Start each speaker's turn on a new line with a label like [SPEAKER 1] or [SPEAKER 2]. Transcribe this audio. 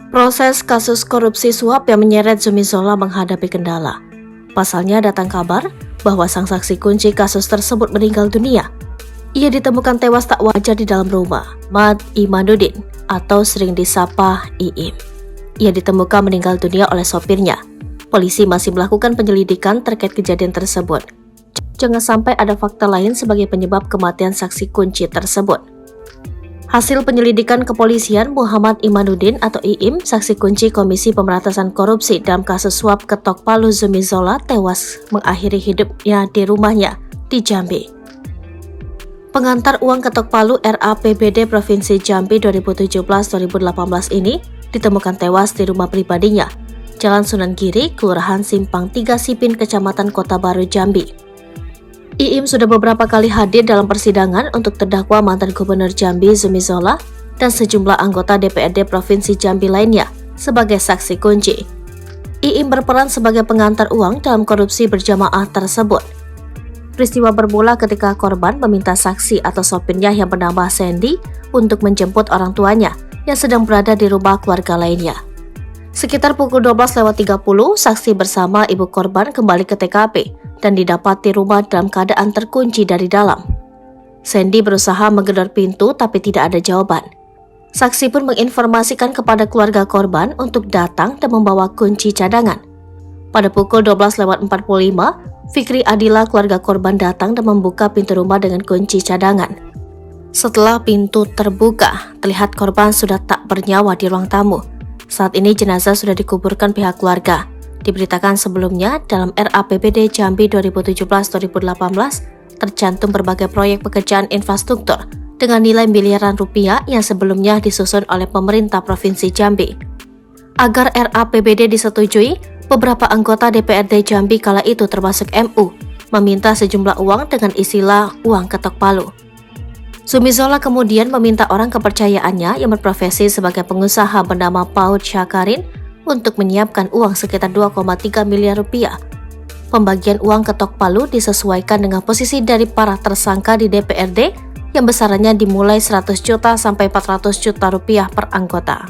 [SPEAKER 1] Proses kasus korupsi suap yang menyeret Zumi Zola menghadapi kendala. Pasalnya datang kabar bahwa sang saksi kunci kasus tersebut meninggal dunia. Ia ditemukan tewas tak wajar di dalam rumah, Mat Imanuddin atau sering disapa Iim. Ia ditemukan meninggal dunia oleh sopirnya. Polisi masih melakukan penyelidikan terkait kejadian tersebut. Jangan sampai ada fakta lain sebagai penyebab kematian saksi kunci tersebut. Hasil penyelidikan kepolisian, Muhammad Imanuddin atau Iim, saksi kunci Komisi Pemberantasan Korupsi dalam kasus suap ketok palu Zumi Zola, tewas mengakhiri hidupnya di rumahnya di Jambi. Pengantar uang ketok palu RAPBD Provinsi Jambi 2017-2018 ini ditemukan tewas di rumah pribadinya, Jalan Sunan Giri, Kelurahan Simpang 3 Sipin, Kecamatan Kota Baru, Jambi. Iim sudah beberapa kali hadir dalam persidangan untuk terdakwa mantan Gubernur Jambi Zumi Zola dan sejumlah anggota DPRD Provinsi Jambi lainnya sebagai saksi kunci. Iim berperan sebagai pengantar uang dalam korupsi berjamaah tersebut. Peristiwa bermula ketika korban meminta saksi atau sopirnya yang bernama Sandy untuk menjemput orang tuanya yang sedang berada di rumah keluarga lainnya. Sekitar pukul 12.30, saksi bersama ibu korban kembali ke TKP dan didapati rumah dalam keadaan terkunci dari dalam. Sandy berusaha menggedor pintu tapi tidak ada jawaban. Saksi pun menginformasikan kepada keluarga korban untuk datang dan membawa kunci cadangan. Pada pukul 12.45, Fikri Adila keluarga korban datang dan membuka pintu rumah dengan kunci cadangan. Setelah pintu terbuka, terlihat korban sudah tak bernyawa di ruang tamu. Saat ini jenazah sudah dikuburkan pihak keluarga. Diberitakan sebelumnya dalam RAPBD Jambi 2017-2018 tercantum berbagai proyek pekerjaan infrastruktur dengan nilai miliaran rupiah yang sebelumnya disusun oleh pemerintah Provinsi Jambi. Agar RAPBD disetujui, beberapa anggota DPRD Jambi kala itu termasuk MU meminta sejumlah uang dengan istilah uang ketok palu. Zumi Zola kemudian meminta orang kepercayaannya yang berprofesi sebagai pengusaha bernama Paud Syakarin untuk menyiapkan uang sekitar 2,3 miliar rupiah. Pembagian uang ketok palu disesuaikan dengan posisi dari para tersangka di DPRD yang besarannya dimulai 100 juta sampai 400 juta rupiah per anggota.